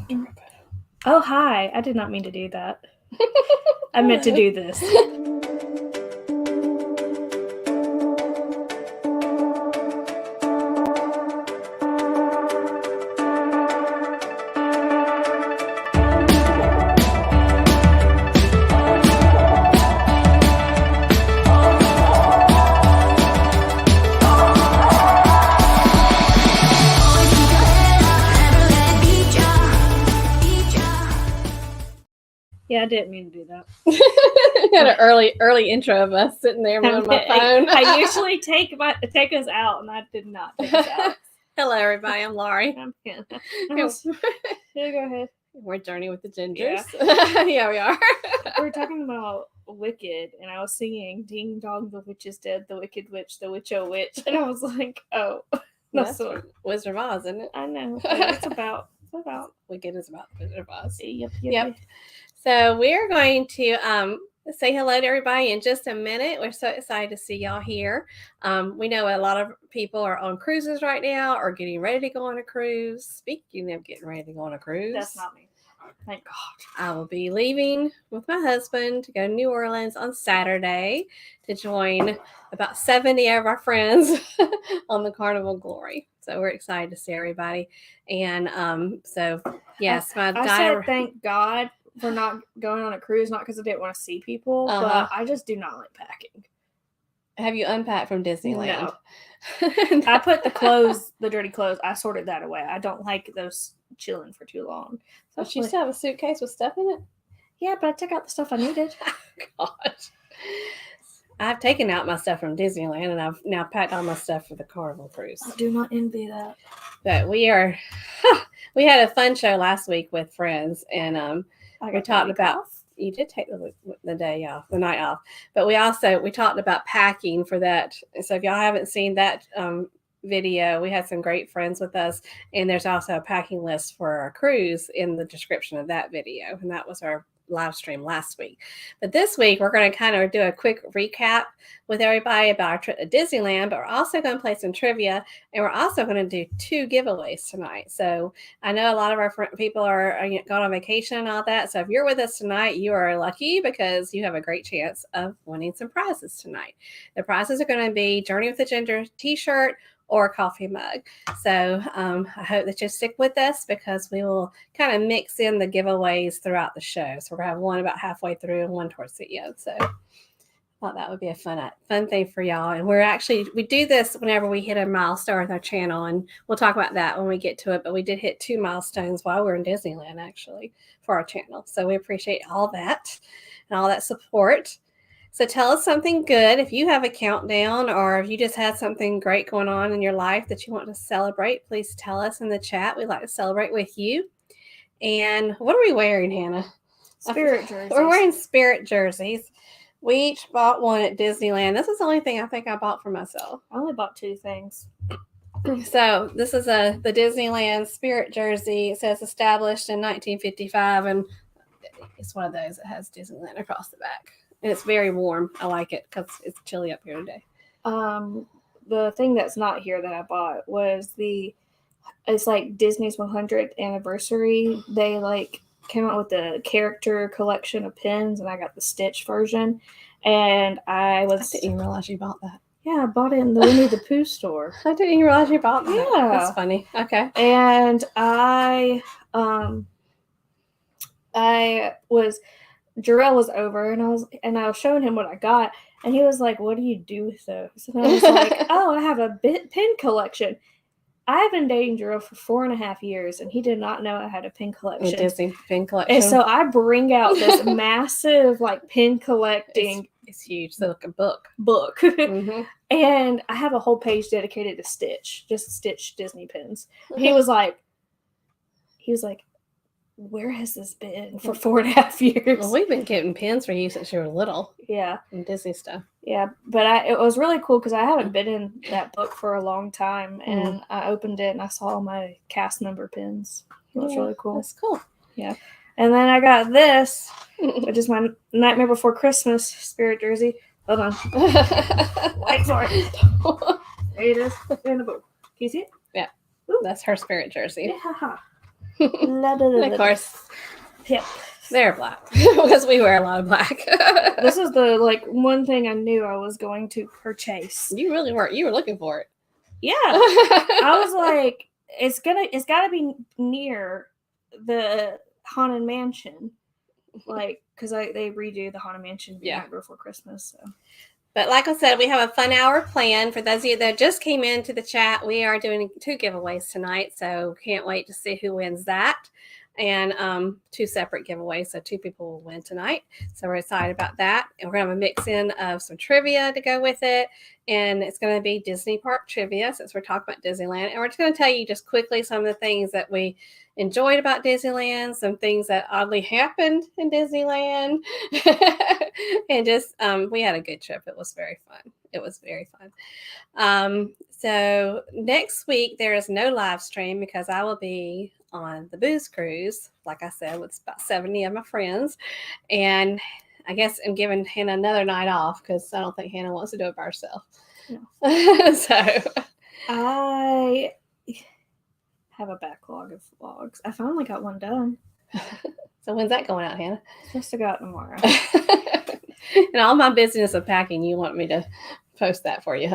Intro. Oh, hi. I did not mean to do that. I meant to do this. Yeah, I didn't mean to do that. You had an early intro of us sitting there on my phone. I usually take us out, and I did not take us out. Hello, everybody. I'm Laurie. I'm Hannah. Yeah, go ahead. We're Journey with the Gingers. Yeah, we are. We're talking about Wicked, and I was singing "Ding Dong, the Witch is Dead, the Wicked Witch, the Witch oh Witch," and I was like, "Oh, that's Wizard of Oz, isn't it?" I know. It's about Wicked is about the Wizard of Oz. Yep. So we're going to say hello to everybody in just a minute. We're so excited to see y'all here. We know a lot of people are on cruises right now or getting ready to go on a cruise. Speaking of getting ready to go on a cruise. That's not me. Thank God. I will be leaving with my husband to go to New Orleans on Saturday to join about 70 of our friends on the Carnival Glory. So we're excited to see everybody. And so, yes, I said thank God for not going on a cruise, not because I didn't want to see people, but I just do not like packing. Have you unpacked from Disneyland? No. I put the dirty clothes, I sorted that away. I don't like those chilling for too long. So you still have a suitcase with stuff in it? Yeah, but I took out the stuff I needed. Gosh. I've taken out my stuff from Disneyland, and I've now packed all my stuff for the Carnival cruise. I do not envy that. But we had a fun show last week with friends, and we talked about, you did take the day off, the night off, but we talked about packing for that. So if y'all haven't seen that video, we had some great friends with us, and there's also a packing list for our cruise in the description of that video, and that was our live stream last week. But this week we're going to kind of do a quick recap with everybody about our trip to Disneyland, but we're also going to play some trivia, and we're also going to do 2 giveaways tonight. So I know a lot of our people are going on vacation and all that, so if you're with us tonight, you are lucky because you have a great chance of winning some prizes tonight. The prizes are going to be Journey with the Gingers t-shirt or a coffee mug. So I hope that you stick with us because we will kind of mix in the giveaways throughout the show. So we're going to have one about halfway through and one towards the end. So I thought that would be a fun thing for y'all. And we do this whenever we hit a milestone with our channel, and we'll talk about that when we get to it. But we did hit 2 milestones while we were in Disneyland, actually, for our channel. So we appreciate all that and all that support. So tell us something good. If you have a countdown or if you just had something great going on in your life that you want to celebrate, please tell us in the chat. We'd like to celebrate with you. And what are we wearing, Hannah? Spirit jerseys. We're wearing Spirit jerseys. We each bought one at Disneyland. This is the only thing I think I bought for myself. I only bought 2 things. So this is the Disneyland Spirit jersey. It says established in 1955, and it's one of those that has Disneyland across the back. And it's very warm. I like it because it's chilly up here today. The thing that's not here that I bought was it's like Disney's 100th anniversary. They came out with the character collection of pins, and I got the Stitch version. And I didn't even realize you bought that. Yeah, I bought it in the Winnie the Pooh store. I didn't even realize you bought that. Yeah. That's funny. Okay. And Jarrell was over, and I was showing him what I got, and he was like, "What do you do with those?" And I was like, "Oh, I have a pin collection." I have been dating Jarrell for 4.5 years, and he did not know I had a pin collection. A Disney pin collection. And so I bring out this massive pin collecting. It's huge. It's like a book. Mm-hmm. And I have a whole page dedicated to Stitch, just Stitch Disney pins. He was like, where has this been for 4.5 years? Well, we've been getting pins for you since you were little. Yeah. And Disney stuff. Yeah, but it was really cool because I haven't been in that book for a long time, and I opened it and I saw my cast member pins. It was really cool. That's cool. Yeah. And then I got this, which is my Nightmare Before Christmas Spirit jersey. Hold on. Wait for it. There it is in the book. Can you see it? Yeah. Ooh. That's her Spirit jersey. Yeah. Of course, Yep. they're black because we wear a lot of black. This is the one thing I knew I was going to purchase. You really weren't. You were looking for it. Yeah. I was like, it's gotta be near the Haunted Mansion. Because they redo the Haunted Mansion the night before Christmas. So. But like I said, we have a fun hour planned. For those of you that just came into the chat, we are doing 2 giveaways tonight. So can't wait to see who wins that. And 2 separate giveaways. So 2 people will win tonight. So we're excited about that. And we're going to have a mix in of some trivia to go with it. And it's going to be Disney Park trivia since we're talking about Disneyland. And we're just going to tell you just quickly some of the things that we enjoyed about Disneyland, some things that oddly happened in Disneyland. And just we had a good trip. It was very fun. It was very fun. So next week there is no live stream because I will be on the booze cruise, like I said, with about 70 of my friends. And I guess I'm giving Hannah another night off because I don't think Hannah wants to do it by herself. No. So I have a backlog of vlogs. I finally got one done. So when's that going out, Hannah? It's supposed to go out tomorrow. And all my business of packing, you want me to post that for you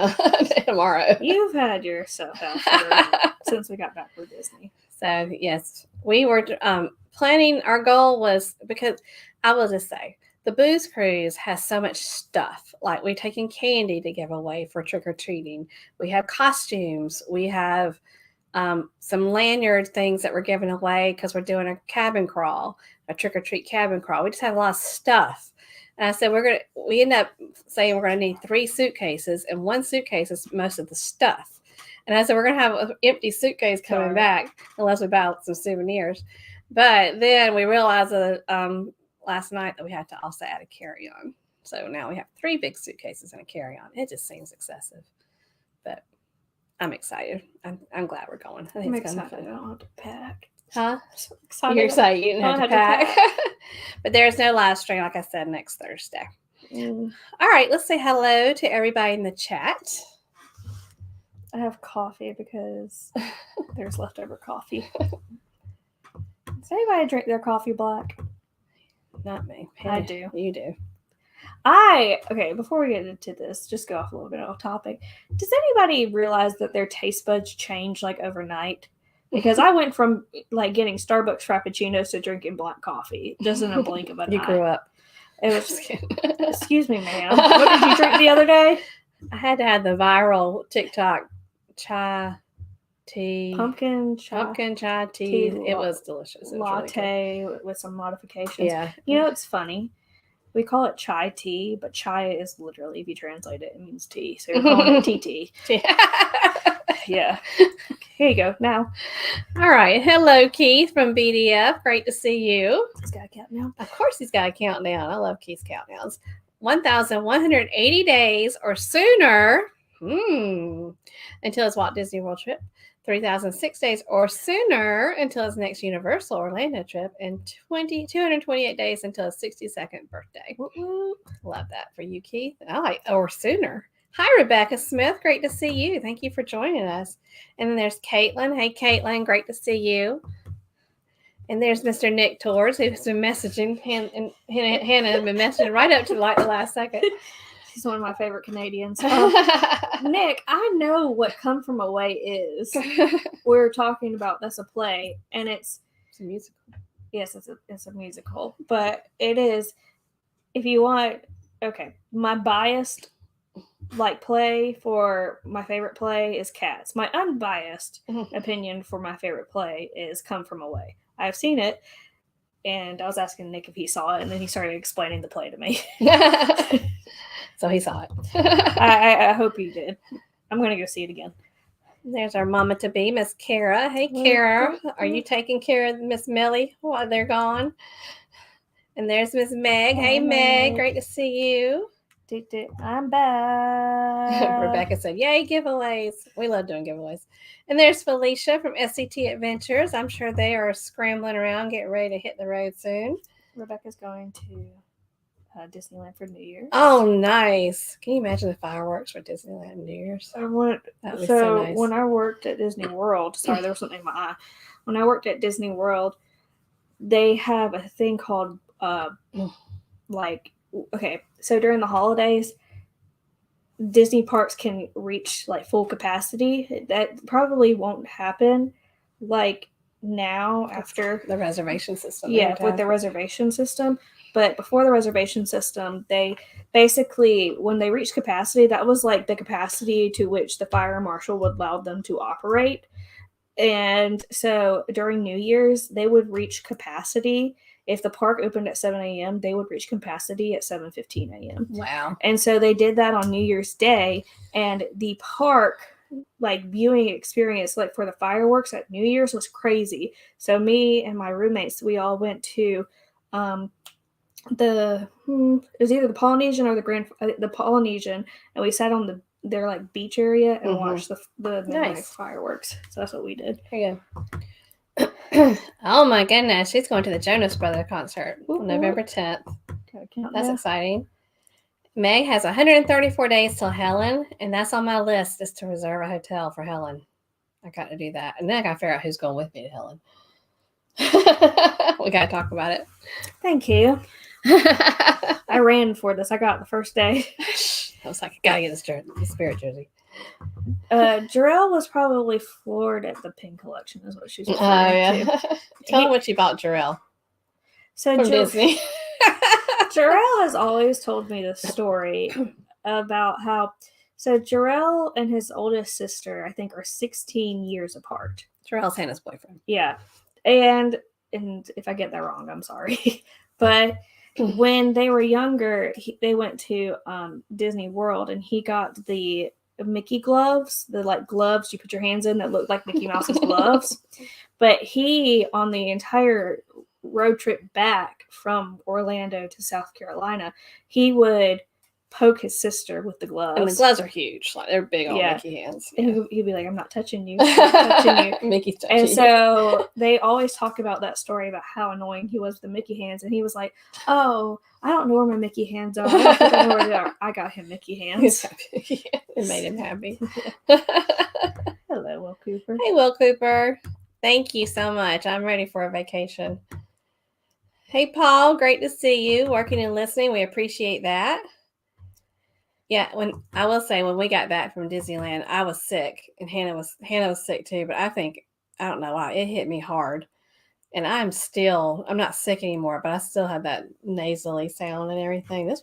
tomorrow. You've had yourself out since we got back from Disney. So yes, we were planning. Our goal was, because I will just say the booze cruise has so much stuff. Like we're taking candy to give away for trick-or-treating. We have costumes. We have some lanyard things that we're giving away because we're doing a cabin crawl, a trick-or-treat cabin crawl. We just have a lot of stuff. And I said, we end up saying we're going to need 3 suitcases, and 1 suitcase is most of the stuff. And I said, we're going to have an empty suitcase coming back unless we buy some souvenirs. But then we realized that last night that we had to also add a carry-on. So now we have 3 big suitcases and a carry-on. It just seems excessive. But I'm excited. I'm glad we're going. I think I'm it's excited. I don't have to pack. Huh? So excited. You're excited you didn't have to pack. But there's no live stream, like I said, next Thursday. All right, let's say hello to everybody in the chat. I have coffee because there's leftover coffee. Does anybody drink their coffee black? Not me. I do. You do. Okay, before we get into this, just go off a little bit off topic. Does anybody realize that their taste buds change like overnight? Because I went from like getting Starbucks Frappuccinos to drinking black coffee just in a blink of an eye. You grew up. It was. Excuse me, ma'am. What did you drink the other day? I had to have the viral TikTok chai tea. Pumpkin chai tea. It was delicious. It was latte really with some modifications. Yeah. You know, it's funny. We call it chai tea, but chai is literally, if you translate it, it means tea. So you're calling it TT. Yeah. Here you go. Now. All right. Hello, Keith from BDF. Great to see you. He's got a countdown. Of course he's got a countdown. I love Keith's countdowns. 1,180 days or sooner until his Walt Disney World trip. 3,006 days or sooner until his next Universal Orlando trip, and 228 days until his 62nd birthday. Woo-woo. Love that for you, Keith. I like or sooner. Hi, Rebecca Smith. Great to see you. Thank you for joining us. And then there's Caitlin. Hey, Caitlin. Great to see you. And there's Mr. Nick Torres, who's been messaging. Hannah has been messaging right up to like the last second. He's one of my favorite Canadians. Nick, I know what Come From Away is. We're talking about that's a play, and it's a musical. Yes, it's a musical, but it is. If you want, okay, my biased play for my favorite play is Cats. My unbiased opinion for my favorite play is Come From Away. I've seen it, and I was asking Nick if he saw it, and then he started explaining the play to me. So he saw it. I hope he did. I'm going to go see it again. There's our mama to be, Miss Kara. Hey, Kara. Are you taking care of Miss Millie while they're gone? And there's Miss Meg. Hey, Meg. Great to see you. I'm back. Rebecca said, yay, giveaways. We love doing giveaways. And there's Felicia from SCT Adventures. I'm sure they are scrambling around, getting ready to hit the road soon. Rebecca's going to Disneyland for New Year's. Oh, nice. Can you imagine the fireworks for Disneyland New Year's? That would be so nice. When I worked at Disney World, sorry, there was something in my eye. when I worked at Disney World, they have a thing called so during the holidays, Disney parks can reach like full capacity. That probably won't happen like now after the reservation system. Yeah, with the reservation system. But before the reservation system, they basically, when they reached capacity, that was like the capacity to which the fire marshal would allow them to operate. And so during New Year's, they would reach capacity. If the park opened at 7 a.m., they would reach capacity at 7:15 a.m. Wow. And so they did that on New Year's Day, and the park like viewing experience like for the fireworks at New Year's was crazy. So me and my roommates, we all went to it was either the Polynesian or the Polynesian, and we sat on their like beach area and watched the midnight fireworks. So that's what we did. Very good. Oh my goodness, she's going to the Jonas Brothers concert on November 10th. That's exciting. Meg has 134 days till Helen, and that's on my list is to reserve a hotel for Helen. I got to do that. And then I got to figure out who's going with me to Helen. We got to talk about it. Thank you. I ran for this. I got the first day. I was like, I got to get the spirit jersey. Jarrell was probably floored at the pin collection is what she's referring to. Tell them what you bought Jarrell. So from Disney. Jarrell has always told me this story about how Jarrell and his oldest sister, I think, are 16 years apart. Jarrell's Hannah's boyfriend. Yeah. And if I get that wrong, I'm sorry. But when they were younger, they went to Disney World, and he got the Mickey gloves, the like gloves you put your hands in that look like Mickey Mouse's gloves. But he, on the entire road trip back from Orlando to South Carolina, he would poke his sister with the gloves. And the gloves are huge. Like they're big on Mickey hands. Yeah. And he'd be like, I'm not touching you. I'm not touching you. Mickey's touching you. And so they always talk about that story about how annoying he was with the Mickey hands. And he was like, oh, I don't know where my Mickey hands are. I don't think I know where they are. I got him Mickey hands. It made him happy. Hello, Will Cooper. Hey, Will Cooper. Thank you so much. I'm ready for a vacation. Hey, Paul. Great to see you working and listening. We appreciate that. Yeah, when we got back from Disneyland, I was sick, and Hannah was sick too. But I don't know why, it hit me hard, and I'm not sick anymore, but I still had that nasally sound and everything.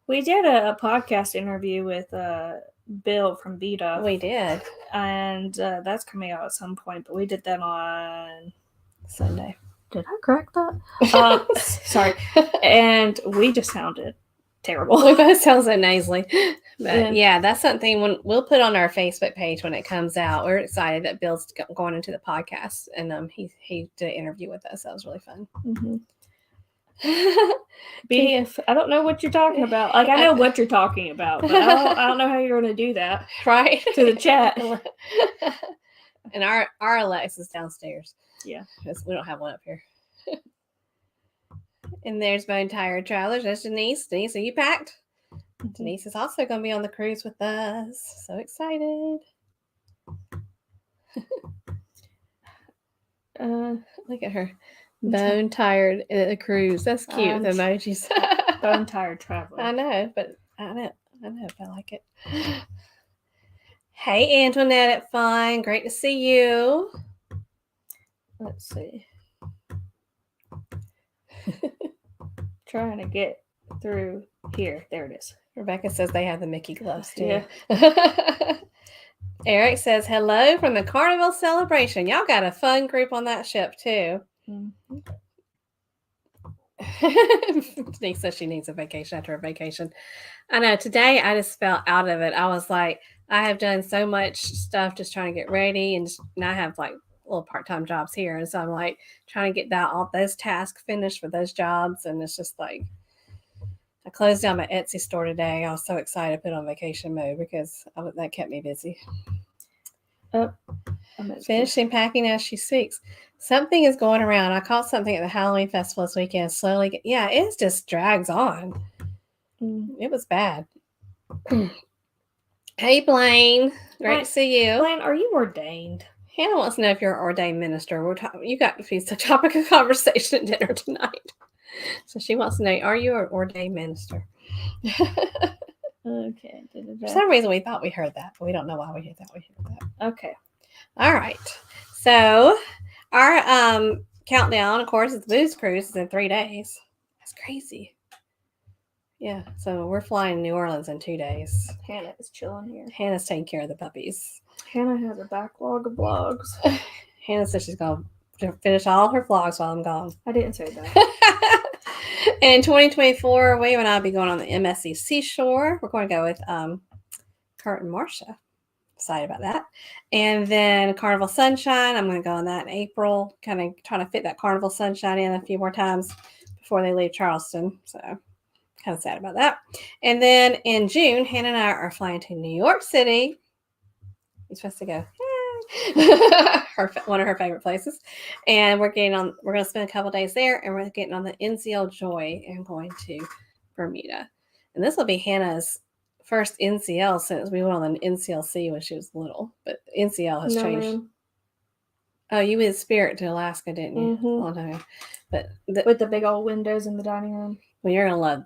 We did a podcast interview with Bill from Vita. We did, and that's coming out at some point. But we did that on Sunday. Did I correct that? Sorry, and we just sounded terrible. We both sound so nasally. But yeah, that's something we'll put on our Facebook page when it comes out. We're excited that Bill's going into the podcast, and he did an interview with us. That was really fun. Mm-hmm. I don't know what you're talking about. Like, I know what you're talking about, but I don't know how you're going to do that. Right? To the chat. And our Alexa's downstairs. Yeah. We don't have one up here. And there's Bone Tired Travelers. There's Denise. Denise, are you packed? Mm-hmm. Denise is also going to be on the cruise with us. So excited. Look at her. Bone Tired at the cruise. That's cute with emojis. Bone Tired Traveler. I know, but I know if I like it. Hey, Antoinette at Fun. Great to see you. Let's see. Trying to get through here. There it is. Rebecca says they have the Mickey gloves too. Yeah. Eric says hello from the Carnival Celebration. Y'all got a fun group on that ship too. Mm-hmm. Denise says she needs a vacation after a vacation. I know today I just felt out of it. I was like, I have done so much stuff just trying to get ready, and I have like little part-time jobs here, and so I'm like trying to get all those tasks finished for those jobs, and it's just like I closed down my Etsy store today. I was so excited to put on vacation mode because that kept me busy. Finishing packing as she speaks. Something is going around. I caught something at the Halloween festival this weekend. Slowly, it just drags on. It was bad. Hey, Blaine. Great to see you. Blaine, are you ordained? Hannah wants to know if you're an ordained minister. You got to be the topic of conversation at dinner tonight. So she wants to know, are you an ordained minister? Okay. For some reason, we thought we heard that, but we don't know why we thought we heard that. Okay. All right. So our countdown, of course, is the booze cruise is in 3 days. That's crazy. Yeah. So we're flying to New Orleans in 2 days. Hannah is chilling here. Hannah's taking care of the puppies. Hannah has a backlog of vlogs. Hannah says she's going to finish all her vlogs while I'm gone. I didn't say that. And in 2024, William and I will be going on the MSC Seashore. We're going to go with Kurt and Marcia. Excited about that. And then Carnival Sunshine. I'm going to go on that in April. Kind of trying to fit that Carnival Sunshine in a few more times before they leave Charleston. So kind of sad about that. And then in June, Hannah and I are flying to New York City. You're supposed to go. One of her favorite places, and we're going to spend a couple days there, and we're getting on the NCL Joy and going to Bermuda. And this will be Hannah's first NCL since we went on the NCLC when she was little, but NCL has changed. Ma'am. Oh, you went Spirit to Alaska, didn't you? Mm-hmm. Oh no, but with the big old windows in the dining room. Well, you're gonna love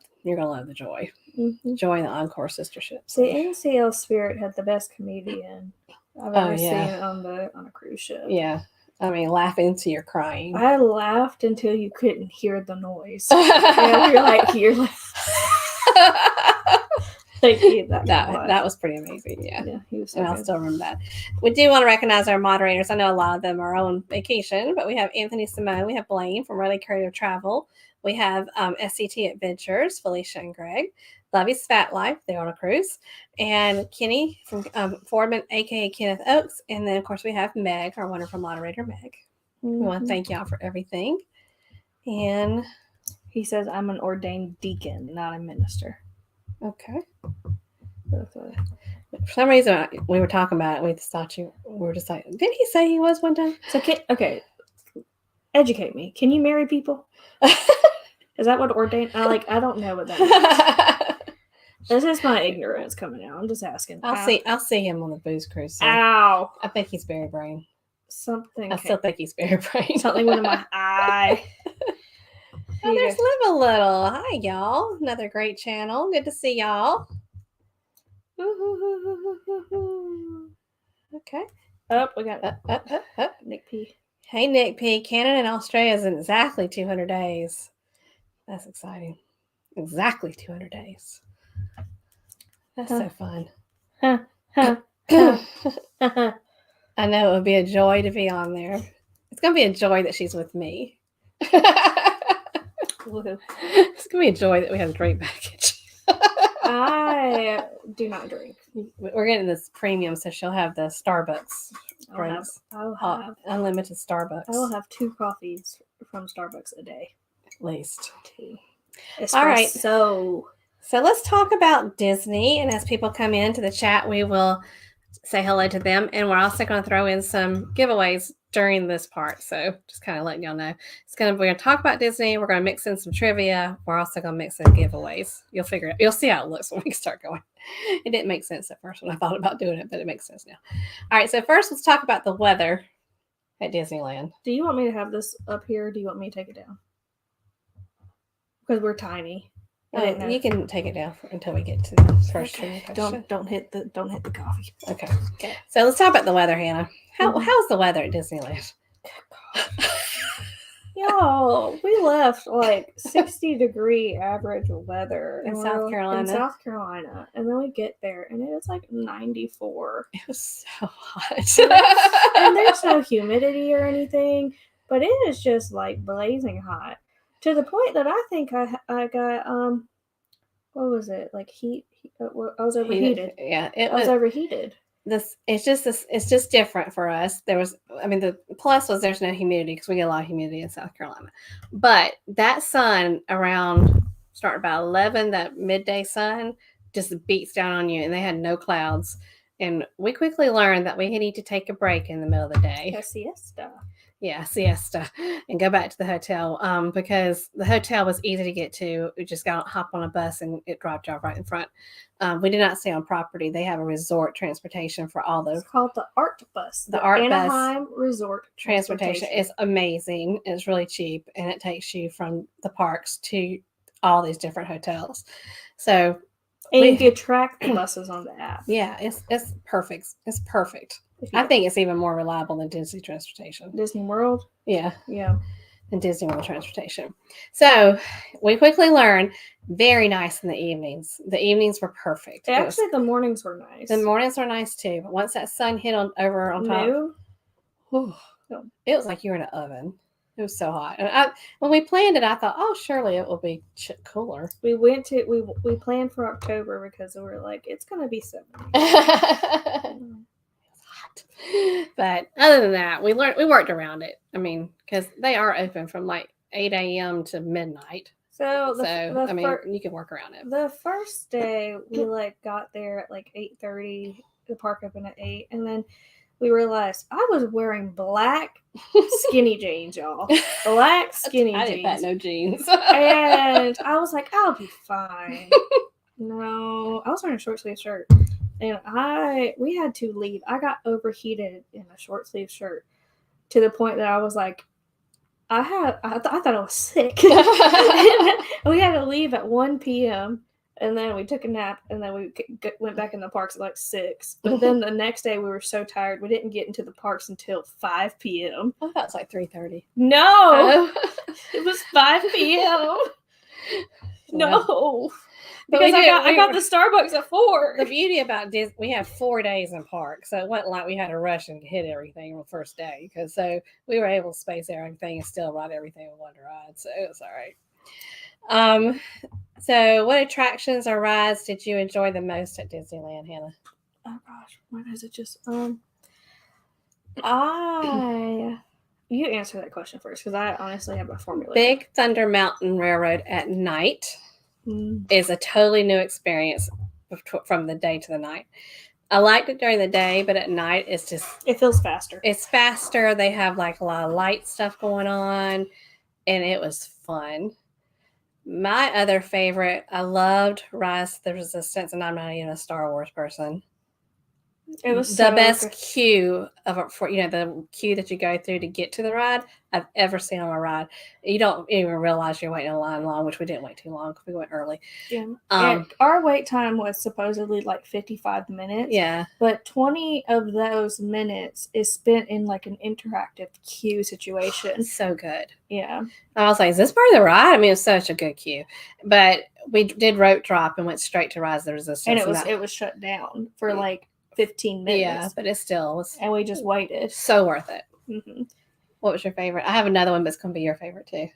the Joy. Mm-hmm. Joy and the Encore sistership. The NCL Spirit had the best comedian I've ever seen on a cruise ship. Yeah. I mean, laughing until you're crying. I laughed until you couldn't hear the noise. You're like thank you. That was pretty amazing. Yeah, he was so and good. I'll still remember that. We do want to recognize our moderators. I know a lot of them are on vacation, but we have Anthony Simone, we have Blaine from Really Creative Travel, we have SCT Adventures, Felicia and Greg, Lovey's Fat Life, they're on a cruise, and Kenny from Fordman, aka Kenneth Oaks, and then of course we have Meg, our wonderful moderator, Meg. Mm-hmm. We want to thank y'all for everything. And he says, I'm an ordained deacon, not a minister. Okay. For some reason, we were talking about it. We just thought we were just like, didn't he say he was one time? So, okay, educate me. Can you marry people? Is that what ordained? I don't know what that means. This is my ignorance coming out. I'm just asking. I'll see him on the booze cruise. So Ow! I think he's berry brain. Something. I still think he's berry brain. Something went in my eye. Oh, there's Live a Little. Hi, y'all. Another great channel. Good to see y'all. Okay. Oh, we got Nick P. Hey, Nick P. Canada and Australia is in exactly 200 days. That's exciting. Exactly 200 days. That's so fun. I know it would be a joy to be on there. It's going to be a joy that she's with me. It's going to be a joy that we have a drink package. I do not drink. We're getting this premium, so she'll have the Starbucks drinks. I'll have unlimited Starbucks. I will have 2 coffees from Starbucks a day. At least. 2. Espresso. All right. So let's talk about Disney. And as people come into the chat, we will say hello to them. And we're also going to throw in some giveaways during this part. So just kind of letting y'all know. We're going to talk about Disney. We're going to mix in some trivia. We're also going to mix in giveaways. You'll figure it. You'll see how it looks when we start going. It didn't make sense at first when I thought about doing it, but it makes sense now. All right. So first, let's talk about the weather at Disneyland. Do you want me to have this up here? Or do you want me to take it down? Because we're tiny. You can take it down until we get to the first trivia question. Don't hit the coffee. Okay. So let's talk about the weather, Hannah. How's the weather at Disneyland? Y'all, we left like 60-degree average weather in South Carolina, and then we get there and it is like 94. It was so hot. And there's no humidity or anything, but it is just like blazing hot. To the point that I think I got what was it, like heat? I was overheated. Yeah, I was overheated. It's just different for us. The plus was there's no humidity because we get a lot of humidity in South Carolina. But that sun around starting about 11, that midday sun just beats down on you, and they had no clouds. And we quickly learned that we need to take a break in the middle of the day. A siesta. siesta, and go back to the hotel. Because the hotel was easy to get to. We just hop on a bus and it dropped you off right in front. We did not stay on property. They have a resort transportation for all those. It's called the Art Bus. The Art Anaheim Resort transportation is amazing. It's really cheap, and it takes you from the parks to all these different hotels. So, and you can track the buses on the app. Yeah, it's perfect. It's perfect. I think it's even more reliable than Disney transportation. Disney World? Yeah. Yeah. And Disney World transportation. So we quickly learned very nice in the evenings. The evenings were perfect. Actually, the mornings were nice. The mornings were nice too. But once that sun hit over on top, it was like you were in an oven. It was so hot. And when we planned it, I thought, oh, surely it will be cooler. We planned for October because we were like, it's going to be 70. But other than that, we worked around it. I mean, because they are open from like 8 a.m. to midnight. So you can work around it. The first day we got there at like 8:30. The park opened at 8, and then we realized I was wearing black skinny jeans, y'all. Black skinny jeans. I didn't have no jeans. And I was like, I'll be fine. No, I was wearing a short sleeve shirt. And we had to leave. I got overheated in a short sleeve shirt to the point that I was like, I thought I was sick. And we had to leave at 1 p.m. And then we took a nap, and then we went back in the parks at like 6. But then the next day we were so tired, we didn't get into the parks until 5 p.m. I thought it was like 3:30. No, it was 5 p.m. No. Because I got the Starbucks at 4. The beauty about Disney, we had 4 days in park, so it wasn't like we had to rush and hit everything on the first day. So we were able to space everything and still ride everything we wanted to ride. So it was all right. So what attractions or rides did you enjoy the most at Disneyland, Hannah? Oh gosh, why does it just you answer that question first, because I honestly have a formula. Big Thunder Mountain Railroad at night is a totally new experience from the day to the night. I liked it during the day, but at night it feels faster. It's faster. They have like a lot of light stuff going on, and it was fun. My other favorite, I loved Rise to the Resistance, and I'm not even a Star Wars person. It was the best queue the queue that you go through to get to the ride I've ever seen on a ride. You don't even realize you're waiting in line long, which we didn't wait too long because we went early. Yeah. Our wait time was supposedly like 55 minutes. Yeah. But 20 of those minutes is spent in like an interactive queue situation. So good. Yeah. I was like, is this part of the ride? I mean, it was such a good queue. But we did rope drop and went straight to Rise of the Resistance. And it was shut down for like 15 minutes. Yeah, but it still was. And we just waited. So worth it. Mm-hmm. What was your favorite? I have another one, but it's going to be your favorite too.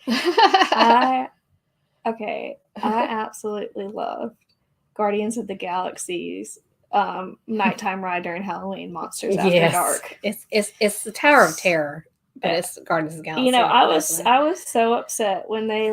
I absolutely loved Guardians of the Galaxy's nighttime ride during Halloween, Monsters After Dark. It's the Tower of Terror, but it's Guardians of the Galaxy. You know, I was so upset when they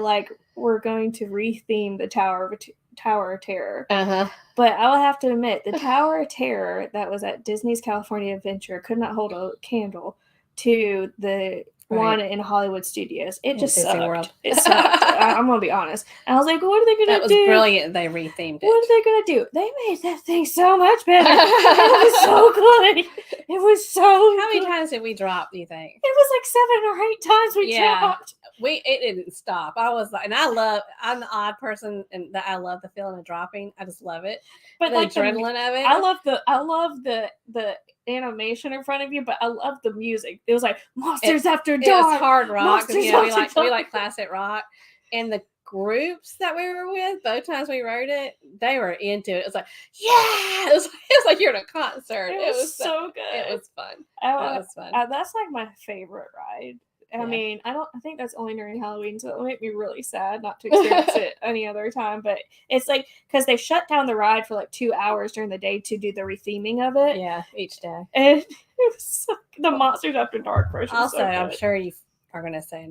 were going to retheme the Tower of Terror. Uh-huh. But I will have to admit, the Tower of Terror that was at Disney's California Adventure could not hold a candle to the one in Hollywood Studios. It just sucked. It sucked. I'm going to be honest. And I was like, what are they going to do? That was brilliant. They rethemed it. What are they going to do? They made that thing so much better. It was so good. It was so How many times did we drop, do you think? It was like 7 or 8 times we dropped. It didn't stop. I was like, and I'm the odd person, and that I love the feeling of dropping. I just love it. But the adrenaline of it. I love the animation in front of you, but I love the music. It was like Monsters After Dark. It was hard rock. We like classic rock, and the groups that we were with, both times we rode it, they were into it. It was like, yeah, it was like you're at a concert. It was so good. It was fun. That was fun. That's like my favorite ride. I mean, I think that's only during Halloween, so it'll make me really sad not to experience it any other time. But it's like, because they shut down the ride for like 2 hours during the day to do the retheming of it. Yeah, each day. And it was the Monsters After Dark version. Also, I'm sure you are going to say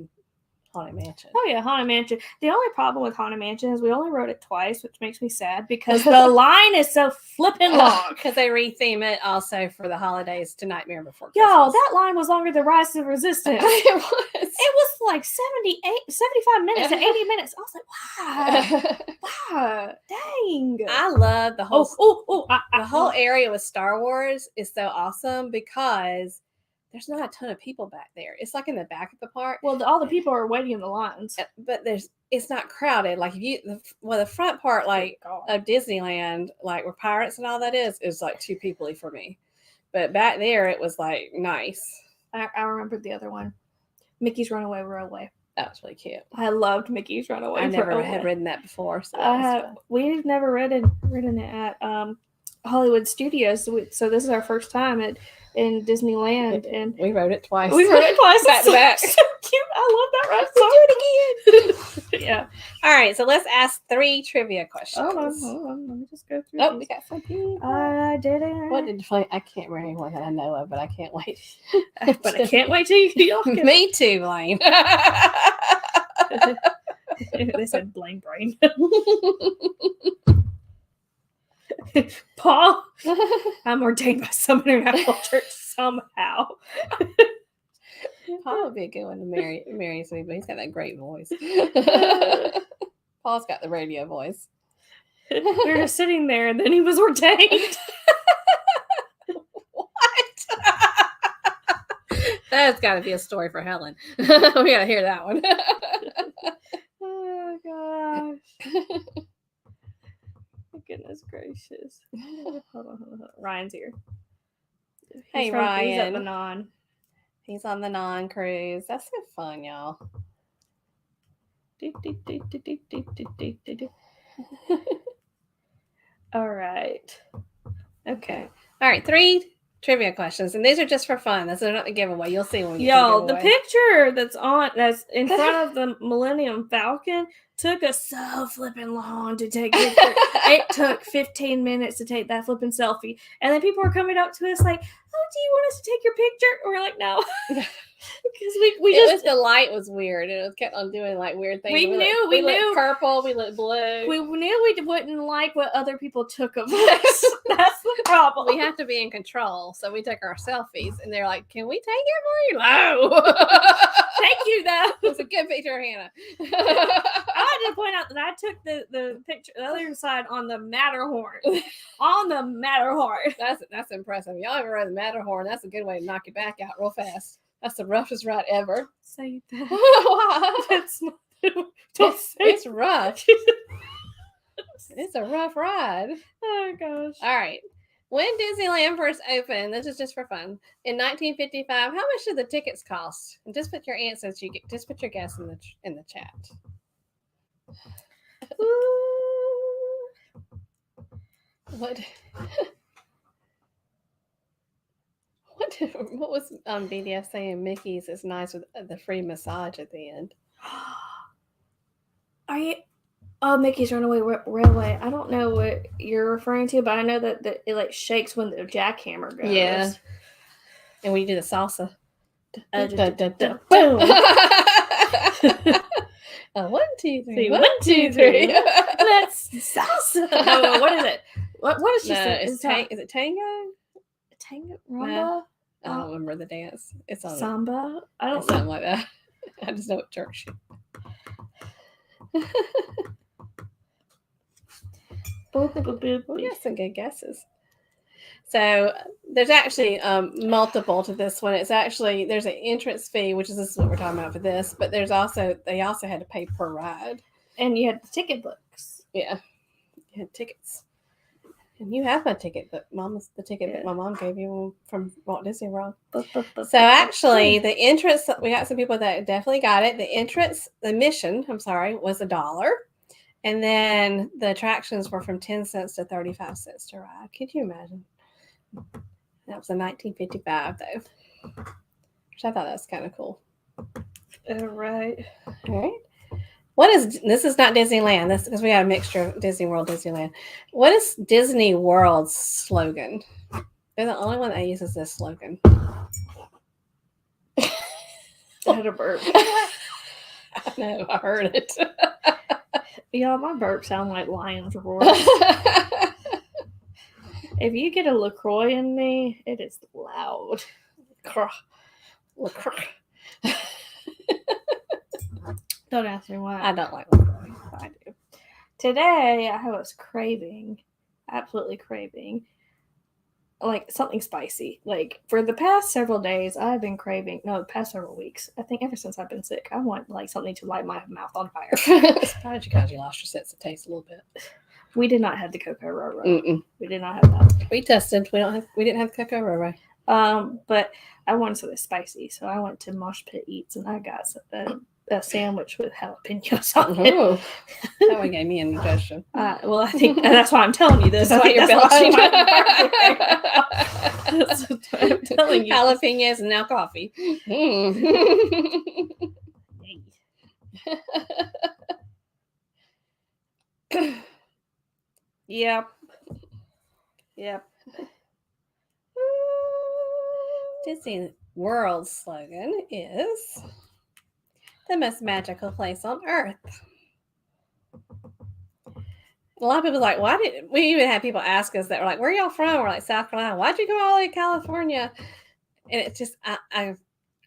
Haunted Mansion. Oh yeah, Haunted Mansion. The only problem with Haunted Mansion is we only rode it twice, which makes me sad because the line is so flippin' long. Because they retheme it also for the holidays to Nightmare Before Christmas. Yo, that line was longer than Rise of Resistance. It was. It was like 75 minutes to 80 minutes. I was like, wow, dang. I love the whole The whole area with Star Wars is so awesome because there's not a ton of people back there. It's like in the back of the park. Well, all the people are waiting in the lines. But it's not crowded. Like the front part of Disneyland, like where Pirates and all that is like too peoply for me. But back there it was like nice. I remember the other one. Mickey's Runaway Railway. That was really cute. I loved Mickey's Runaway. I never had ridden that before. So we've never ridden it at Hollywood Studios. So this is our first time in Disneyland, and we rode it twice. back to back. So cute. I love that ride. Let's do it again. Yeah. All right. So let's ask 3 trivia questions. Hold on. Let me just go through. Oh, we got something. I did it. What did you play? I can't remember anyone that I know of, but I can't wait. But I can't wait till y'all get Me too, Blaine. They said blame brain. Paul, I'm ordained by some international church somehow. Paul would be a good one to marry me, but he's got that great voice. Paul's got the radio voice. We were just sitting there, and then he was ordained. What? That's got to be a story for Helen. We got to hear that one. Oh gosh. Goodness gracious. Hold on. Ryan's here. Hey, Ryan. He's at the non. He's on the non-cruise. That's so fun, y'all. All right. Okay. All right. 3 trivia questions, and these are just for fun. Those are not the giveaway. You'll see when we get to the giveaway. The picture that's in front of the Millennium Falcon took us so flipping long to take it. It took 15 minutes to take that flipping selfie. And then people were coming up to us like, oh, do you want us to take your picture? And we're like, no. Because the light was weird. It kept on doing like weird things. We knew. We lit purple. We lit blue. We knew we wouldn't like what other people took of us. That's the problem. We have to be in control. So we took our selfies, and they're like, can we take it for you? No. Thank you, though. It was a good picture, Hannah. I had to point out that I took the picture, the other side on the Matterhorn. On the Matterhorn. That's impressive. Y'all ever ride the Matterhorn? That's a good way to knock your back out real fast. That's the roughest ride ever. Say that. Why? That's not. It's rough. It's a rough ride. Oh gosh. All right. When Disneyland first opened, this is just for fun, in 1955, how much did the tickets cost? And just put your answers. Just put your guess in the chat. What? What was BDF saying? Mickey's is nice with the free massage at the end. Are you? Oh, Mickey's Runaway Railway. I don't know what you're referring to, but I know that it like shakes when the jackhammer goes. Yeah. And when you do the salsa. Boom. 1, 2, 3. 1, 2, 3. Let's salsa. No, what is it? What is she saying? Is it tango? Tango? Rumba? I don't remember the dance. It's on Samba? I don't know. Something like that. I just know it church. We got some good guesses. So there's actually multiple to this one. There's an entrance fee, this is what we're talking about for this, but they also had to pay per ride. And you had the ticket books. Yeah. You had tickets. And you have my ticket, but the ticket that my mom gave you from Walt Disney World. So actually, the entrance, we got some people that definitely got it. The admission, was $1. And then the attractions were from 10 cents to 35 cents to ride. Could you imagine? That was in 1955, though. Which I thought that was kind of cool. All right. This is not Disneyland. This because we got a mixture of Disney World, Disneyland. What is Disney World's slogan? They're the only one that uses this slogan. I had a burp. know, I heard it. Y'all, my burps sound like lions roar. If you get a LaCroix in me, it is loud. LaCroix. Don't ask me why. I don't like LaCroix. I do. Today, I was absolutely craving, like something spicy. Like for the past several days, I've been craving. No, the past several weeks. I think ever since I've been sick, I want like something to light my mouth on fire. How did you guys? You lost your sense of taste a little bit. We did not have the cocoa roro. Mm-mm. We did not have that. We tested. We didn't have cocoa roro. But I wanted something spicy, so I went to Mosh Pit Eats and I got a sandwich with jalapenos on it. Oh, that one gave me an indigestion. Well, I think that's why I'm telling you this. That's why you're belching. That's what I'm telling you. Jalapenos and now coffee. Yep. Disney World's slogan is the most magical place on earth. A lot of people are like, why did we even have people ask us that were like, where are y'all from? We're like, South Carolina. Why'd you go all the way to California? And it's just I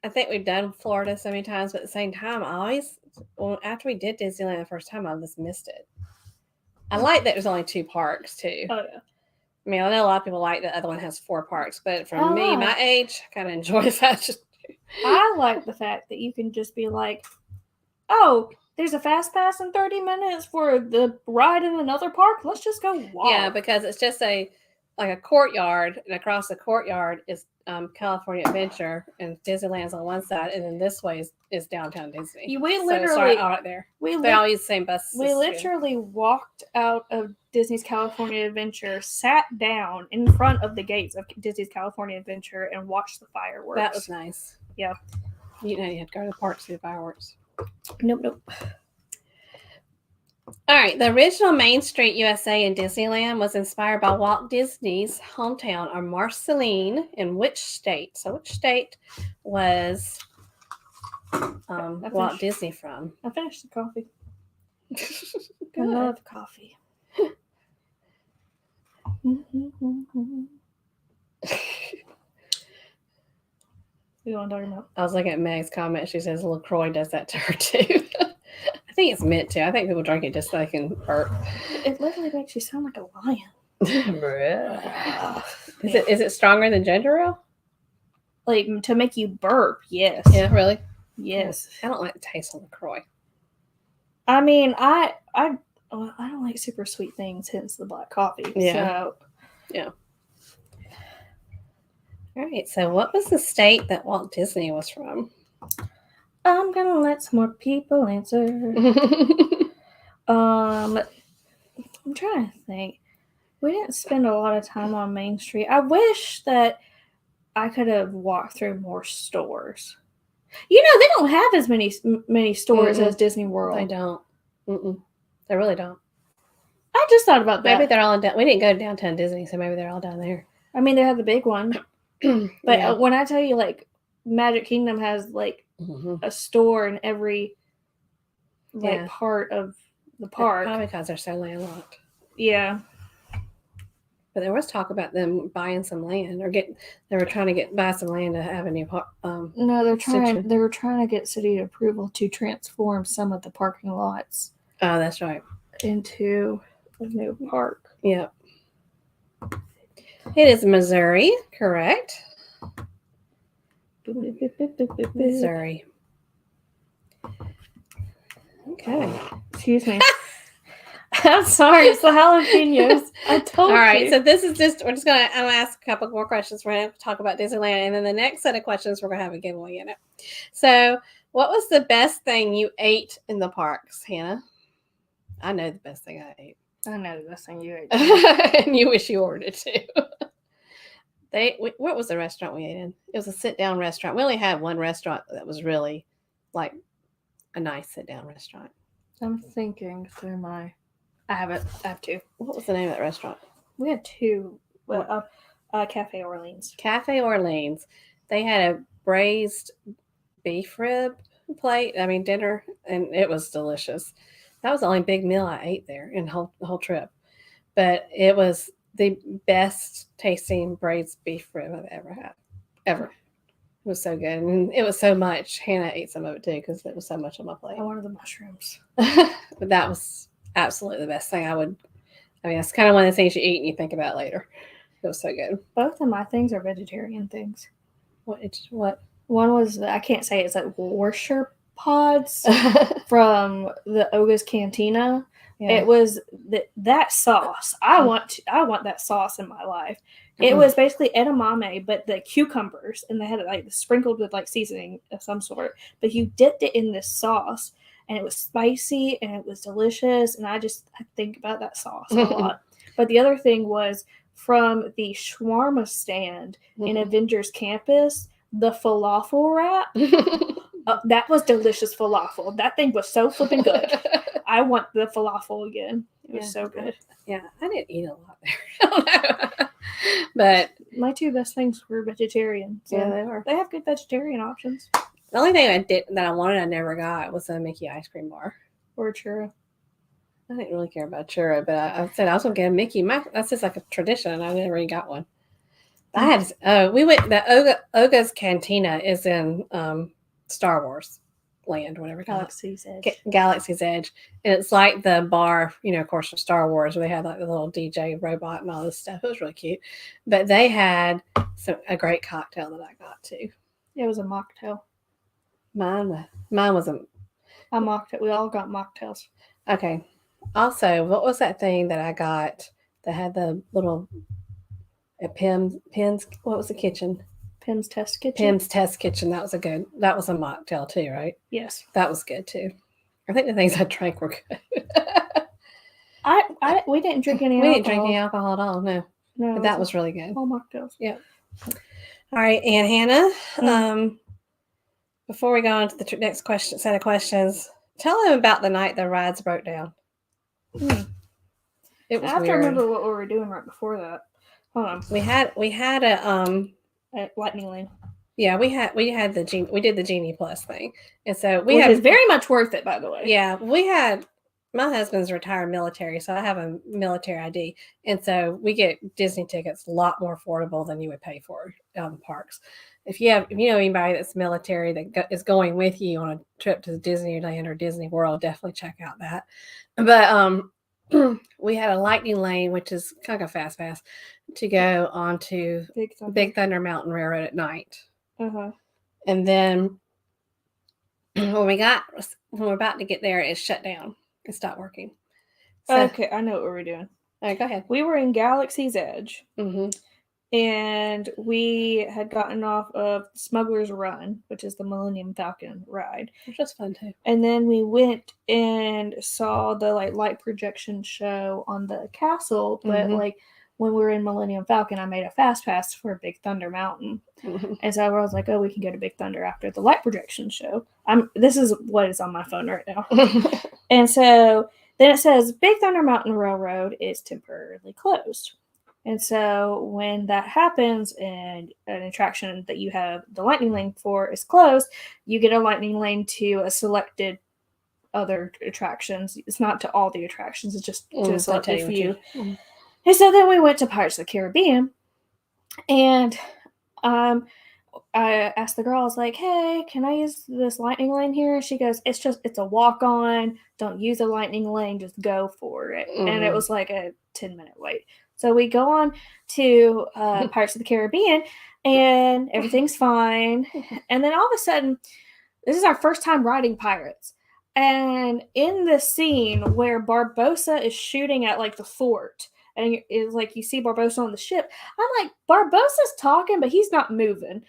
think we've done Florida so many times, but at the same time, after we did Disneyland the first time, I just missed it. I like that there's only 2 parks too. Oh yeah. I mean, I know a lot of people like the other one has 4 parks, but for me, my age, I kind of enjoy that. I like the fact that you can just be like, oh, there's a fast pass in 30 minutes for the ride in another park. Let's just go walk. Yeah, because it's just a courtyard, and across the courtyard is California Adventure, and Disneyland's on one side, and then this way is downtown Disney. We So literally it's right there. They all use the same bus system. We literally walked out of Disney's California Adventure, sat down in front of the gates of Disney's California Adventure, and watched the fireworks. That was nice. Yeah. You had to go to the park to see the fireworks. Nope. All right. The original Main Street USA in Disneyland was inspired by Walt Disney's hometown of Marceline in which state? So which state was Walt Disney from? I finished the coffee. I love coffee. What do you want to talk about? I was looking at Meg's comment. She says LaCroix does that to her too. I think it's meant to. I think people drink it just so they can burp. It literally makes you sound like a lion. Is it stronger than ginger ale? Like to make you burp? Yes. Yeah, really? Yes. I don't like the taste of LaCroix. I mean, I don't like super sweet things, hence the black coffee. Yeah. So. Yeah. All right. So, what was the state that Walt Disney was from? I'm gonna let some more people answer. I'm trying to think. We didn't spend a lot of time on Main Street. I wish that I could have walked through more stores. You know, they don't have as many stores as Disney World. They don't. They really don't. I just thought about that. Maybe they're all in we didn't go to downtown Disney, so maybe they're all down there. I mean, they have the big one. But Yeah. when I tell you, like, Magic Kingdom has, like, a store in every, like, part of the park. Probably because they're so landlocked. Yeah. But there was talk about them buying some land or they were trying to buy some land to have a new no, they were trying to get city approval to transform some of the parking lots. Oh, that's right. Into a new park. Yep. It is Missouri, correct? Missouri. Okay. Excuse me. I'm sorry, it's the jalapenos. I told you. All right, so this is I'm gonna ask a couple more questions. We're gonna talk about Disneyland, and then the next set of questions we're gonna have a giveaway in it. So, what was the best thing you ate in the parks, Hannah? I know the best thing I ate. I know the best thing you ate. And you wish you ordered it too. What was the restaurant we ate in? It was a sit-down restaurant. We only had one restaurant that was really like a nice sit-down restaurant. I'm thinking through I have two. What was the name of that restaurant? We had two. Well, Cafe Orleans. Cafe Orleans. They had a braised beef rib plate. I mean, dinner, and it was delicious. That was the only big meal I ate there in the whole trip. But it was the best tasting braised beef rib I've ever had, ever. It was so good, and it was so much. Hannah ate some of it too because it was so much on my plate. I wanted the mushrooms. But that was absolutely the best thing I would. I mean, that's kind of one of the things you eat and you think about later. It was so good. Both of my things are vegetarian things. What? One was, I can't say it's like Worcester pods from the Oga's Cantina. Yeah. It was that sauce. I want that sauce in my life. It was basically edamame, but the cucumbers, and they had it like sprinkled with like seasoning of some sort. But you dipped it in this sauce, and it was spicy and it was delicious. And I think about that sauce a lot. But the other thing was from the shawarma stand in Avengers Campus, the falafel wrap. That was delicious falafel. That thing was so flipping good. I want the falafel again. It was so good. Yeah, I didn't eat a lot there. But my two best things were vegetarian. So yeah, they were. They have good vegetarian options. The only thing I wanted I never got was a Mickey ice cream bar. Or a churro. I didn't really care about churro, but I said I was gonna get a Mickey. That's just like a tradition, and I never really got one. We went. The Oga's Cantina is in Star Wars land, whatever. Galaxy's Edge. Galaxy's Edge, and it's like the bar, of course, for Star Wars, where they had like the little DJ robot and all this stuff. It was really cute, but they had a great cocktail that I got too. It was a mocktail. Mine wasn't a mocktail. We all got mocktails. Okay. Also, what was that thing that I got that had the little Pim's? What was the kitchen? Pim's Test Kitchen. Pim's Test Kitchen. That was a mocktail too, right? Yes. That was good too. I think the things I drank were good. We didn't drink any alcohol. We didn't drink any alcohol at all, no. But that was really good. All mocktails. Yeah. All right, and Hannah, before we go on to the next set of questions, tell them about the night the rides broke down. It was I have weird. to remember what we were doing right before that. Hold on. We had a Lightning Lane. Yeah, we did the Genie Plus thing, and so which is very much worth it, by the way. Yeah, my husband's retired military, so I have a military ID, and so we get Disney tickets a lot more affordable than you would pay for parks. If you know anybody that's military that is going with you on a trip to Disneyland or Disney World, definitely check out that. But we had a Lightning Lane, which is kind of a fast pass to go onto Big Thunder Mountain Railroad at night. And then when we're about to get there, it shut down. It stopped working. So, okay, I know what we were doing. All right, go ahead. We were in Galaxy's Edge. And we had gotten off of Smuggler's Run, which is the Millennium Falcon ride. Which was fun too. And then we went and saw the light projection show on the castle. But when we were in Millennium Falcon, I made a fast pass for Big Thunder Mountain. And so I was like, we can go to Big Thunder after the light projection show. This is what is on my phone right now. And so then it says Big Thunder Mountain Railroad is temporarily closed. And so when that happens and an attraction that you have the Lightning Lane for is closed, you get a Lightning Lane to a selected other attractions. It's not to all the attractions. It's just to a selected few. And so then we went to Pirates of the Caribbean. And I asked the girl, I was like, hey, can I use this Lightning Lane here? She goes, it's a walk-on. Don't use a Lightning Lane. Just go for it. And it was like a 10-minute wait. So we go on to Pirates of the Caribbean, and everything's fine. And then all of a sudden, this is our first time riding Pirates. And in the scene where Barbossa is shooting at the fort, and it's like you see Barbossa on the ship, I'm like, Barbossa's talking, but he's not moving.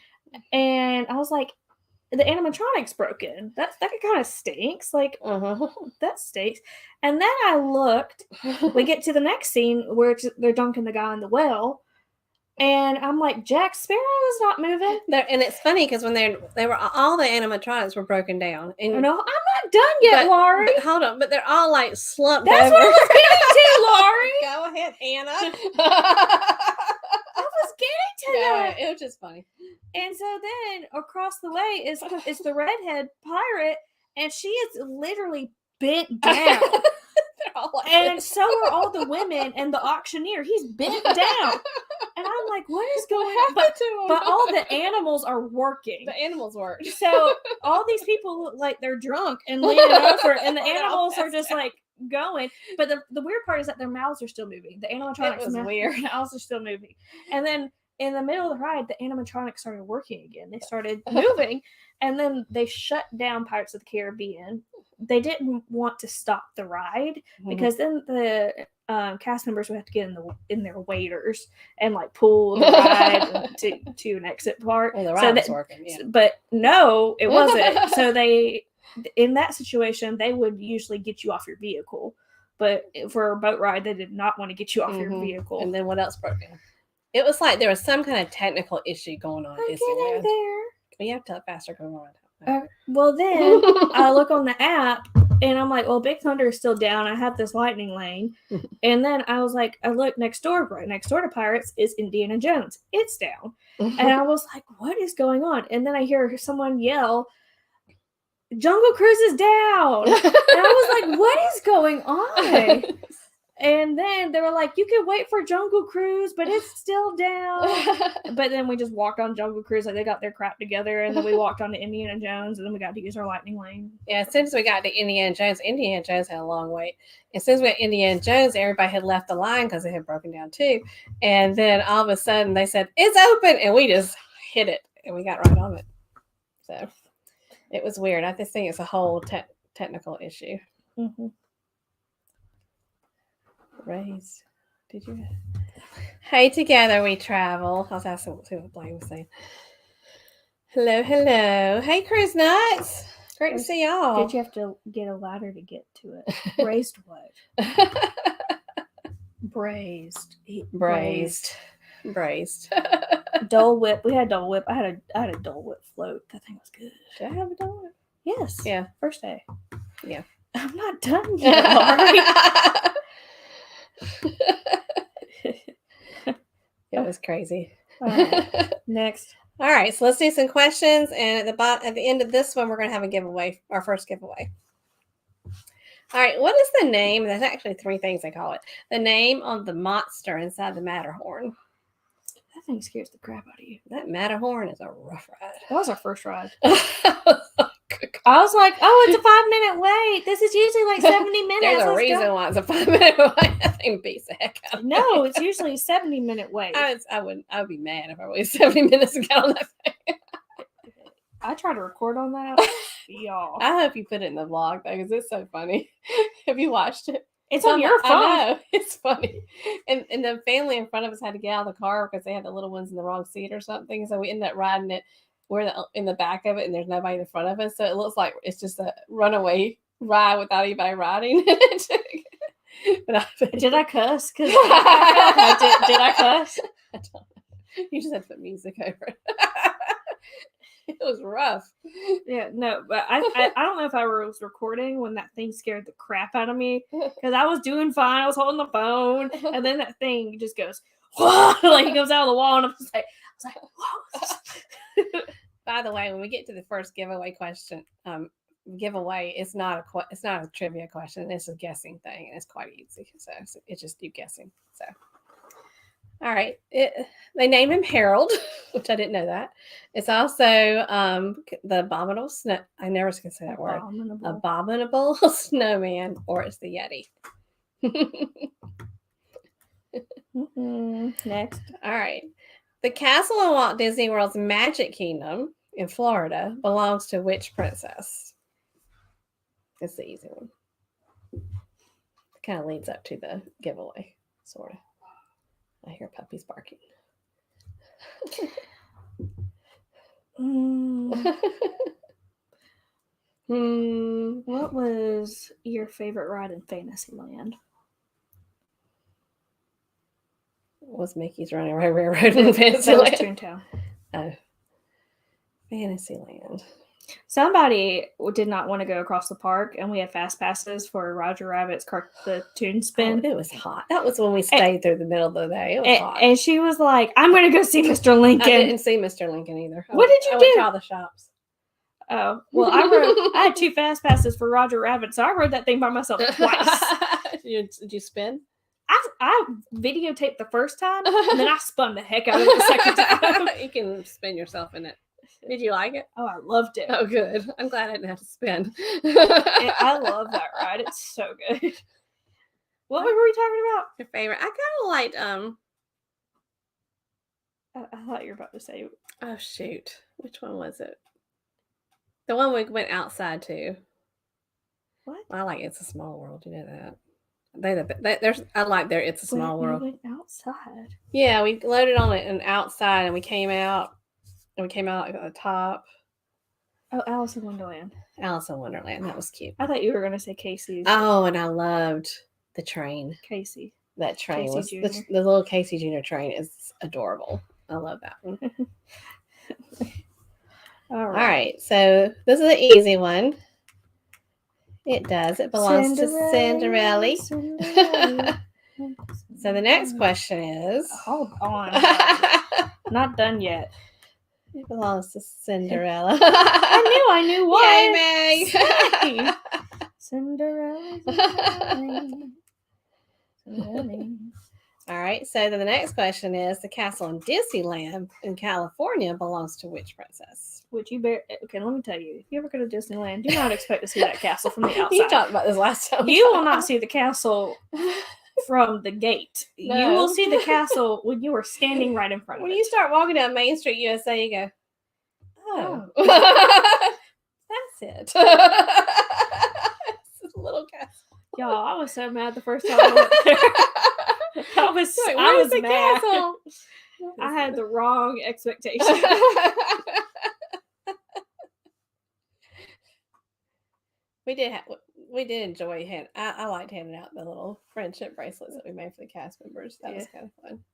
And I was like, the animatronic's broken. That kind of stinks. That stinks. And then I looked. We get to the next scene where they're dunking the guy in the well, and I'm like, Jack Sparrow is not moving. And it's funny because when they were all the animatronics were broken down. And no, I'm not done yet, Laurie. But hold on, but they're all slumped. That's over. what I was getting to, Laurie. Go ahead, Hannah. I was getting say that. It was just funny. And so then across the way is the redhead pirate, and she is literally bent down. Like and so are all the women and the auctioneer. He's bent down. And I'm like, what is going on? But all the animals are working. The animals work. So all these people look like they're drunk and leaning over, and the animals are just like going. But the weird part is that their mouths are still moving. The animatronics mouths are still moving. And then in the middle of the ride, the animatronics started working again. They started moving, and then they shut down Pirates of the Caribbean. They didn't want to stop the ride because then the cast members would have to get in their waders and like pull the ride to an exit part. Well, the ride was working, yeah. But no, it wasn't. So in that situation, they would usually get you off your vehicle. But for a boat ride, they did not want to get you off your vehicle. And then what else broke down? It was like there was some kind of technical issue going on. I'm getting there. You have to talk faster. Go on. Well, then I look on the app and I'm like, well, Big Thunder is still down. I have this lightning lane. And then I was like, I look next door, right next door to Pirates is Indiana Jones. It's down. And I was like, what is going on? And then I hear someone yell, Jungle Cruise is down. And I was like, what is going on? And then they were like, you can wait for Jungle Cruise, but it's still down. But then we just walked on Jungle Cruise, like they got their crap together, and then we walked on to Indiana Jones, and then we got to use our lightning lane. Yeah, as soon as we got to Indiana Jones had a long wait. As soon as we got Indiana Jones, everybody had left the line because it had broken down too. And then all of a sudden they said, it's open, and we just hit it, and we got right on it. So it was weird. I just think it's a whole technical issue. Mm-hmm. Raised. Did you? Hey, together we travel. I was asking what Blaine was saying. Hello. Hey, Cruise Nuts. Great to see y'all. Did you have to get a ladder to get to it? Braised what? Braised. Dole Whip. We had Dole Whip. I had a Dole Whip float. That thing was good. Did I have a Dole Whip? Yes. Yeah. First day. Yeah. I'm not done yet. Laurie. It was crazy. All right. Next. All right, so let's do some questions, and at the end of this one, we're going to have a giveaway, our first giveaway. All right, what is the name? There's actually 3 things they call it. The name of the monster inside the Matterhorn. That thing scares the crap out of you. That Matterhorn is a rough ride. That was our first ride. I was like, oh, it's a 5-minute wait. This is usually like 70 minutes. There's a reason why it's a 5-minute wait. That thing beats the heck out of me. No, it's usually a 70-minute wait. I would be mad if I waited 70 minutes to get on that thing. I try to record on that. Y'all. I hope you put it in the vlog though, because it's so funny. Have you watched it? It's on your phone. I know. It's funny. And the family in front of us had to get out of the car because they had the little ones in the wrong seat or something. So we ended up riding it. We're in the back of it, and there's nobody in front of us. So it looks like it's just a runaway ride without anybody riding. But did I cuss? Did I cuss? I don't know. You just had to put music over it. It was rough. Yeah, no, but I don't know if I was recording when that thing scared the crap out of me, because I was doing fine. I was holding the phone, and then that thing just goes, whoa, like it goes out of the wall, and I was like, whoa. By the way, when we get to the first giveaway question, it's not a trivia question. It's a guessing thing. It's quite easy. So it's just you guessing. So, all right. They name him Harold, which I didn't know that. It's also the abominable snow. I never can say that word. Abominable snowman, or it's the Yeti. Next. All right. The castle in Walt Disney World's Magic Kingdom in Florida belongs to which princess? It's the easy one. It kind of leads up to the giveaway, sort of. I hear puppies barking. What was your favorite ride in Fantasyland? Was Mickey's Running Railroad in Fantasyland? That was Toontown. Oh. Fantasyland. Somebody did not want to go across the park, and we had fast passes for Roger Rabbit's cartoon spin. Oh, it was hot. That was when we stayed through the middle of the day. It was hot. And she was like, "I'm going to go see Mr. Lincoln." I didn't see Mr. Lincoln either. What did you I do? went to all the shops. Oh, well, I had 2 fast passes for Roger Rabbit, so I rode that thing by myself twice. Did you spin? I videotaped the first time, and then I spun the heck out of it the second time. You can spin yourself in it. Did you like it? Oh, I loved it. Oh, good. I'm glad I didn't have to spin. I love that ride. It's so good. What were we talking about? Your favorite? I kind of liked I thought you were about to say. Oh shoot! Which one was it? The one we went outside to. What? I like It's a Small World. You know that. I like their It's a Small World. We went outside. Yeah, we loaded on it and outside, and we came out. And we came out at the top. Oh, Alice in Wonderland. Alice in Wonderland. That was cute. I thought you were going to say Casey's. Oh, and I loved the train. Casey. That train Casey was the little Casey Jr. train is adorable. I love that one. All right. So this is an easy one. It does. It belongs to Cinderella. So the next question is. Hold on. Not done yet. It belongs to Cinderella. I knew what. Yay, Meg. Cinderella. All right. So then the next question is: the castle in Disneyland in California belongs to which princess? Okay, let me tell you. If you ever go to Disneyland, do not expect to see that castle from the outside. You talked about this last time. You will not see the castle from the gate. No. You will see the castle when you are standing right in front of it. When you start walking down Main Street, USA, you go, oh. That's it. It's a little castle. Y'all, I was so mad the first time I went there. I was mad. Castle? I had the wrong expectation. We did enjoy I liked handing out the little friendship bracelets that we made for the cast members. That was kind of fun.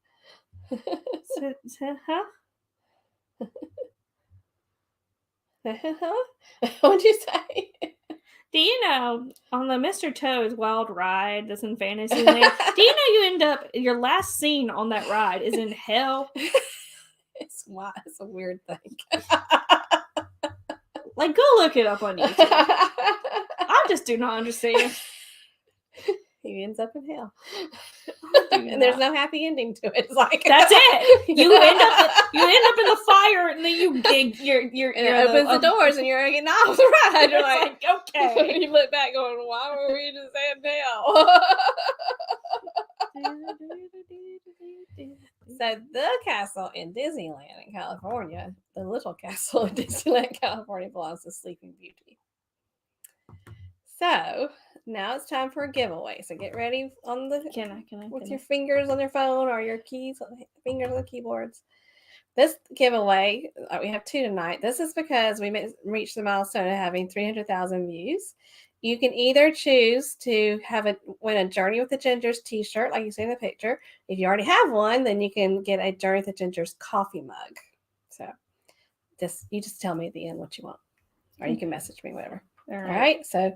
What'd you say? Do you know on the Mr. Toad's Wild Ride that's in Fantasyland? Do you know you end up your last scene on that ride is in hell? It's a weird thing. Like, go look it up on YouTube. I just do not understand. He ends up in hell, and there's no happy ending to it. It's like that's it. You end up in the fire, and then you it opens the doors, and you're getting off the ride. You're like, okay. You look back, going, "Why were we just in hell?" So the castle in Disneyland in California, the little castle in Disneyland, California, belongs to Sleeping Beauty. So now it's time for a giveaway. So get ready on the your fingers on your phone or your fingers on the keyboards. This giveaway, we have 2 tonight. This is because we reached the milestone of having 300,000 views. You can either choose to win a Journey with the Gingers t-shirt, like you see in the picture. If you already have one, then you can get a Journey with the Gingers coffee mug. So you just tell me at the end what you want, or you can message me, whatever. All right. So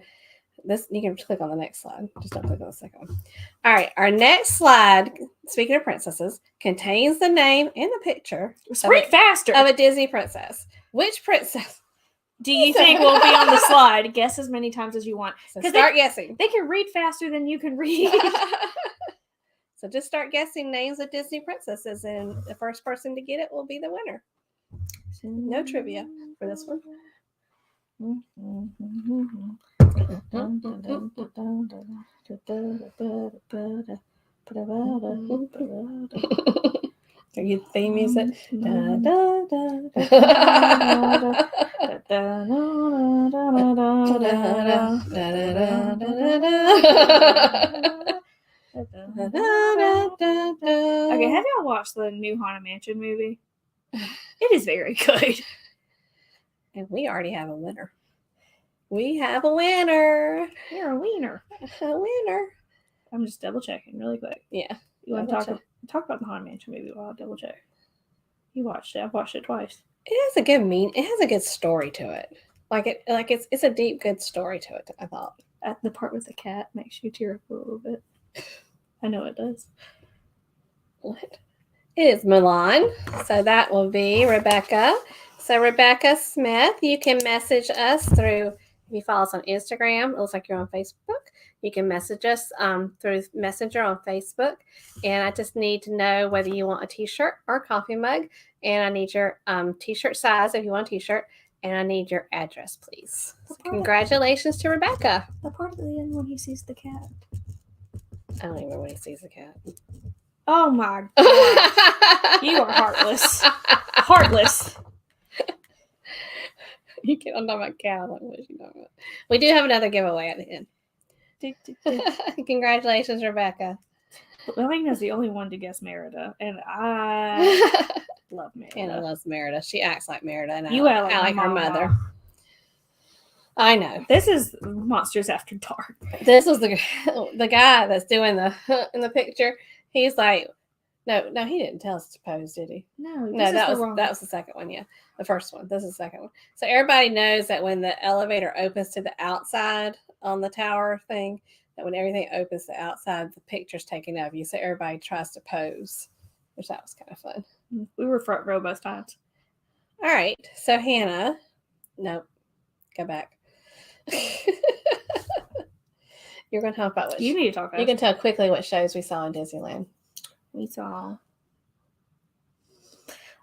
you can click on the next slide. Just don't click on the second one. All right. Our next slide, speaking of princesses, contains the name and the picture. Read faster. Of a Disney princess. Which princess do you think will be on the slide? Guess as many times as you want. So start guessing. They can read faster than you can read. So just start guessing names of Disney princesses, and the first person to get it will be the winner. No trivia for this one. Are you theme music? Da, da, Okay, have y'all watched the new Haunted Mansion movie? It is very good. And we already have a winner. We have a winner. You're a wiener. A winner. I'm just double checking really quick. Yeah. You want to talk about the Haunted Mansion movie while I double check? You watched it. I've watched it twice. It has a good It has a good story to it. It's a deep, good story to it. I thought. The part with the cat makes you tear up a little bit. I know it does. What? It is Milan. So that will be Rebecca. So Rebecca Smith, you can message us through, if you follow us on Instagram, it looks like you're on Facebook. You can message us through Messenger on Facebook. And I just need to know whether you want a t-shirt or a coffee mug. And I need your t-shirt size if you want a t-shirt. And I need your address, please. So congratulations to Rebecca. The part at the end when he sees the cat. I don't even know when he sees the cat. Oh my God. You are heartless. Heartless. You can't. I'm talking about cat. Like, what is she talking about? We do have another giveaway at the end. Congratulations, Rebecca. Lena's the only one to guess Merida, and I love Merida. Anna loves Merida. She acts like Merida, and You I like her mother. I know. This is Monsters After Dark. This was the guy that's doing the in the picture. He's like, no, he didn't tell us to pose, did he? No, that was the second one. Yeah, the first one. This is the second one. So everybody knows that when the elevator opens to the outside on the tower thing, that when everything opens to the outside, the picture's taken of you. So everybody tries to pose, which that was kind of fun. We were front row both times. All right. So Hannah, nope, go back. You're going to talk about what you need to talk about. You can tell quickly what shows we saw in Disneyland. We saw.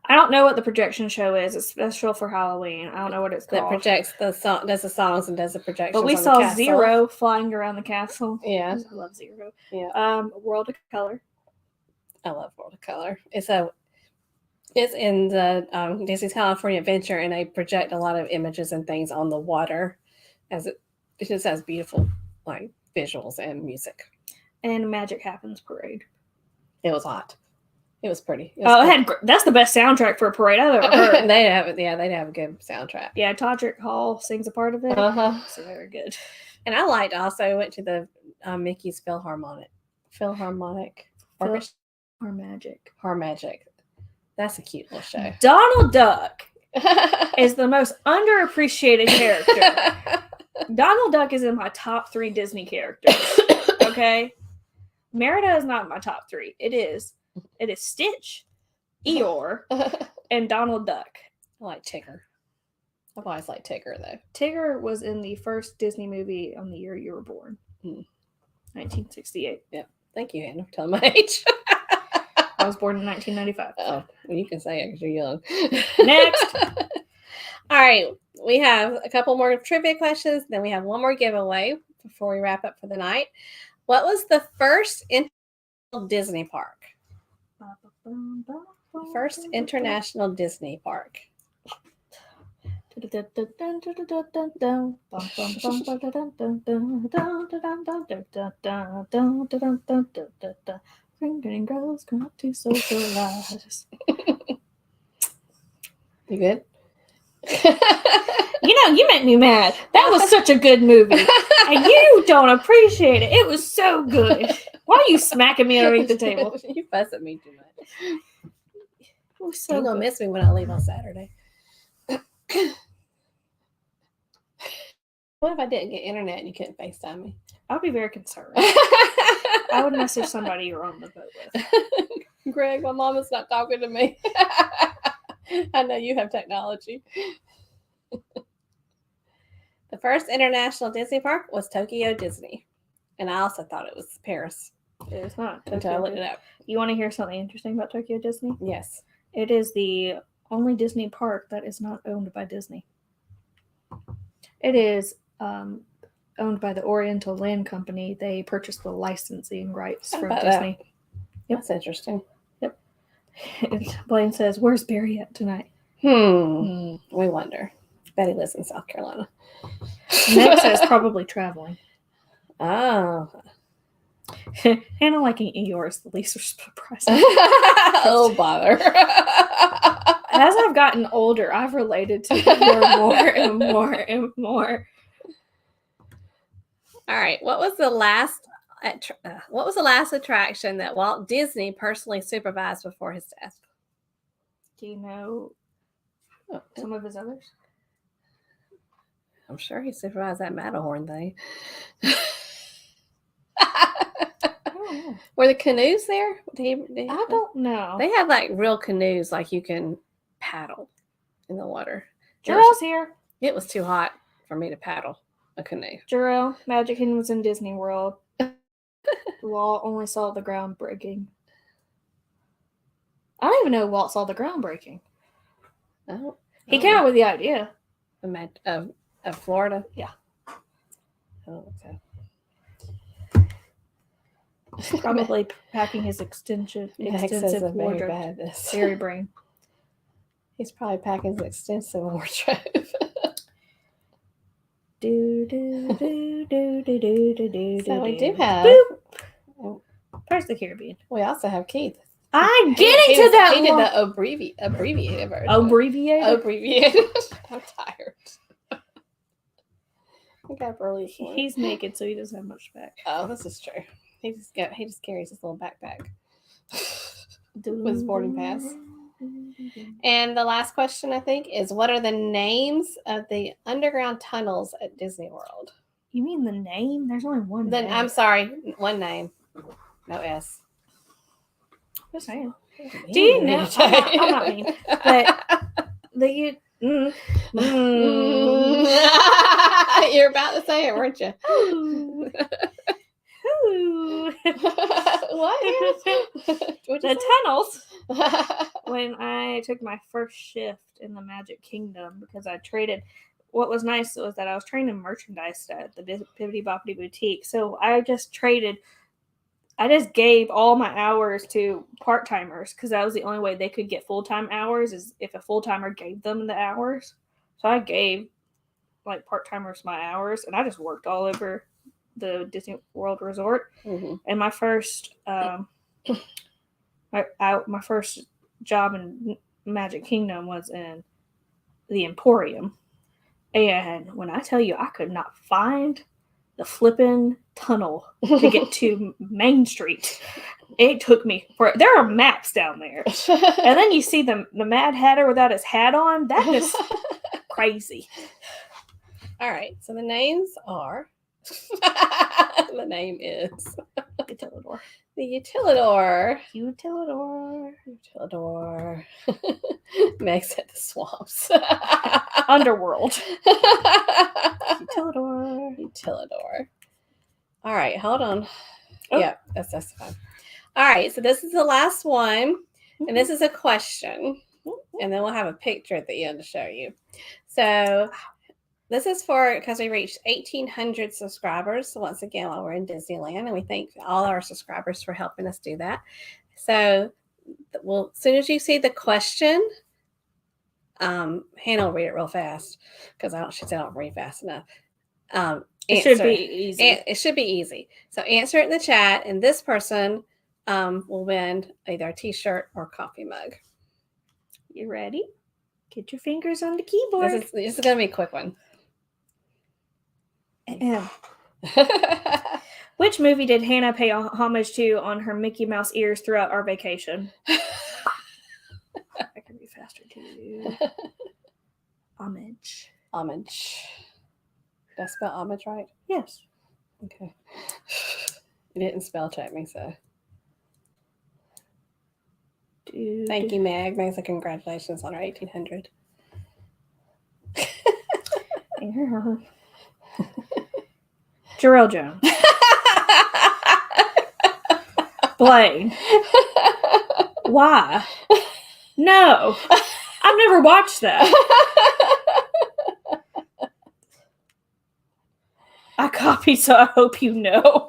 I don't know what the projection show is. It's special for Halloween. I don't know what it's called. That projects the song, does the songs and does the projections. But we saw Zero flying around the castle. Yeah, I love Zero. Yeah. World of Color. I love World of Color. It's in the Disney's California Adventure, and they project a lot of images and things on the water, as it just has beautiful like visuals and music. And Magic Happens parade. It was hot. It was pretty. That's the best soundtrack for a parade I've ever heard. They have a good soundtrack. Yeah, Todrick Hall sings a part of it. So very good. And I liked also went to the Mickey's Philharmonic Orchestra. Harmagic. That's a cute little show. Donald Duck is the most underappreciated character. Donald Duck is in my top 3 Disney characters. Okay? Merida is not in my top 3. It is Stitch, Eeyore, and Donald Duck. I like Tigger. I've always liked Tigger, though. Tigger was in the first Disney movie on the year you were born. 1968. Yeah. Thank you, Hannah, for telling my age. I was born in 1995. Oh, well, you can say it because you're young. Next. All right. We have a couple more trivia questions. Then we have one more giveaway before we wrap up for the night. What was the first international Disney park? First international Disney park. Getting girls come up to socialize. You good? You make me mad. That was such a good movie. And you don't appreciate it. It was so good. Why are you smacking me underneath the table? You fuss at me too much. It was so You're going to miss me when I leave on Saturday. What if I didn't get internet and you couldn't FaceTime me? I'd be very concerned. I would message somebody you're on the boat with. Greg, my mom is not talking to me. I know you have technology. The first international Disney park was Tokyo Disney. And I also thought it was Paris. It is not. Until I looked it up. You want to hear something interesting about Tokyo Disney? Yes. It is the only Disney park that is not owned by Disney. It is owned by the Oriental Land Company. They purchased the licensing rights from Disney. Yep. That's interesting. Yep. Blaine says, "Where's Barry at tonight?" We wonder. Betty lives in South Carolina. Meg says probably traveling. Oh. Hannah liking Eeyore is the least surprising. Oh, bother. As I've gotten older, I've related to her more and more and more. All right. What was the last attraction that Walt Disney personally supervised before his death? Do you know some of his others? I'm sure he supervised that Matterhorn thing. I don't know. Were the canoes there? I don't know. They had like real canoes, like you can paddle in the water. Jarrell's here. It was too hot for me to paddle a canoe. Jarrell, Magic Kingdom was in Disney World. Walt only saw the groundbreaking. I don't even know Walt saw the groundbreaking. Oh, He came up with the idea. Of Florida? Yeah. Oh, okay. Probably packing his extensive wardrobe. Fairy brain. He's probably packing his extensive wardrobe. Do do do do do do do do. So we do have. Pirates of the Caribbean. We also have Keith. I'm getting to that. He did the abbreviated version. Abbreviated. I'm tired. I got early. He's naked, so he doesn't have much back. Oh, this is true. He just carries his little backpack with his boarding pass. And the last question, I think, is what are the names of the underground tunnels at Disney World? You mean the name? There's only one name. I'm sorry, one name. No S. Just saying. Do you know? I'm not mean. But you're about to say it, weren't you? What? The tunnels. When I took my first shift in the Magic Kingdom, because I traded. What was nice was that I was training merchandise at the Bibbidi Boppity Boutique. So I just gave all my hours to part-timers because that was the only way they could get full-time hours is if a full-timer gave them the hours. So I gave like part-timers my hours, and I just worked all over the Disney World Resort. Mm-hmm. And my first my first job in Magic Kingdom was in the Emporium. And when I tell you I could not find the flippin' tunnel to get to Main Street, it took me there are maps down there. And then you see the Mad Hatter without his hat on. That is crazy. All right. So the names are the name is Utilidor. The Utilidor. Utilidor. Meg's at the swamps. Underworld. Utilidor. All right, hold on. Oh. Yeah, that's fine. All right, so this is the last one, and this is a question, and then we'll have a picture at the end to show you. So this is because we reached 1,800 subscribers. So once again, while we're in Disneyland, and we thank all our subscribers for helping us do that. So, as soon as you see the question, Hannah will read it real fast because she said I don't read fast enough. It should be easy. It should be easy. So answer it in the chat, and this person will win either a T-shirt or a coffee mug. You ready? Get your fingers on the keyboard. This is going to be a quick one. Which movie did Hannah pay homage to on her Mickey Mouse ears throughout our vacation? I can be faster too. Homage. Did I spell homage right? Yes. Okay. You didn't spell check me, so. Thank you, Meg. Meg said congratulations on our 1,800. Jarrell Jones. Blaine. Why? No. I've never watched that. I copied, so I hope you know.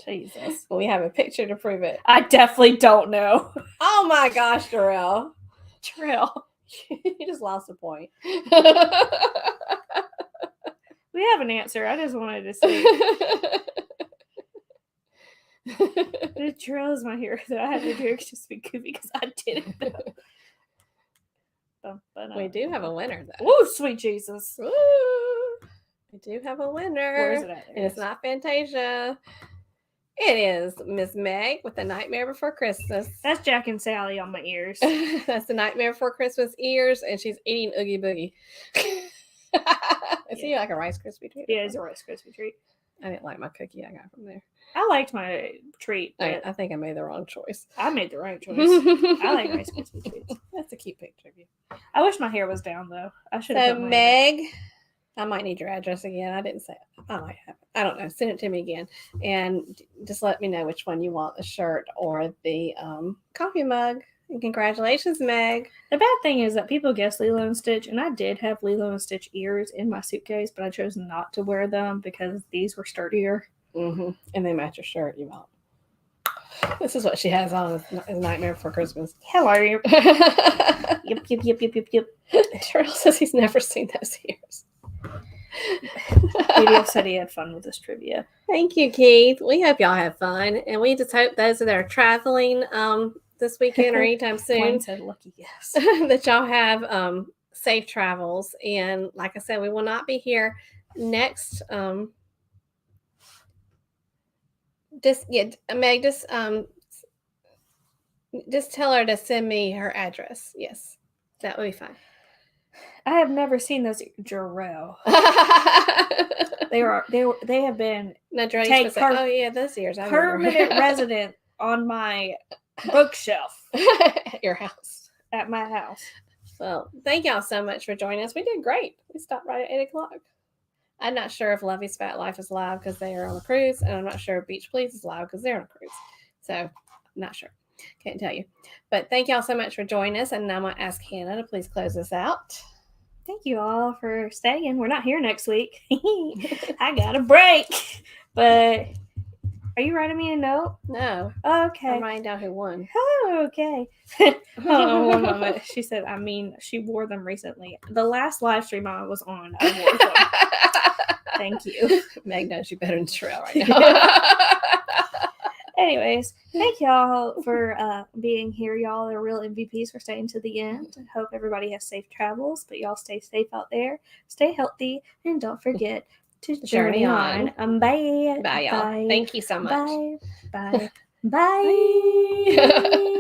Jesus. We have a picture to prove it. I definitely don't know. Oh my gosh, Jarrell. You just lost a point. We have an answer. I just wanted to see. Jarrell is my hero, though. I had to do it just to be goofy because I didn't know. We do have a winner, though. Oh, sweet Jesus. Woo! We do have a winner. Where is it at? And it's not Fantasia. It is Miss Meg with The Nightmare Before Christmas. That's Jack and Sally on my ears. That's The Nightmare Before Christmas ears, and she's eating Oogie Boogie. Is he like a Rice Krispie treat? Yeah, it's a Rice Krispie treat. I didn't like my cookie I got from there. I liked my treat. But I think I made the wrong choice. I made the right choice. I like Rice Krispie treats. That's a cute picture of you. I wish my hair was down though. I should have. So Meg, I might need your address again. I didn't say it. I might have it. I don't know. Send it to me again, and just let me know which one you want, the shirt or the coffee mug. And congratulations, Meg. The bad thing is that people guess Lilo and Stitch, and I did have Lilo and Stitch ears in my suitcase, but I chose not to wear them because these were sturdier. Mm-hmm. And they match your shirt you bought. This is what she has on as Nightmare Before Christmas. Hello. Yep. Terrell says he's never seen those ears. Video said he had fun with this trivia. Thank you, Keith. We hope y'all have fun, and we just hope those that are traveling this weekend or anytime soon Wayne said lucky guess. that y'all have safe travels. And like I said, we will not be here next. Meg, just tell her to send me her address. Yes, that would be fine. I have never seen those Jarrell. They have been Oh yeah, those ears. I permanent resident on my bookshelf at your house. At my house. Well, thank y'all so much for joining us. We did great. We stopped right at 8:00. I'm not sure if Lovey's Fat Life is live because they are on a cruise, and I'm not sure if Beach Please is live because they're on a cruise. So I'm not sure. Can't tell you. But thank y'all so much for joining us, and now I'm going to ask Hannah to please close us out. Thank you all for staying. We're not here next week. I got a break. But are you writing me a note? No. Okay. I'm writing down who won. Oh, okay. Oh, one moment. She said, she wore them recently. The last live stream I was on, I wore them. Thank you. Meg knows you better than Terrell right now. Anyways, thank y'all for being here. Y'all are real MVPs for staying to the end. I hope everybody has safe travels, but y'all stay safe out there. Stay healthy, and don't forget to journey on. Bye. Bye, y'all. Bye. Thank you so much. Bye. Bye. Bye.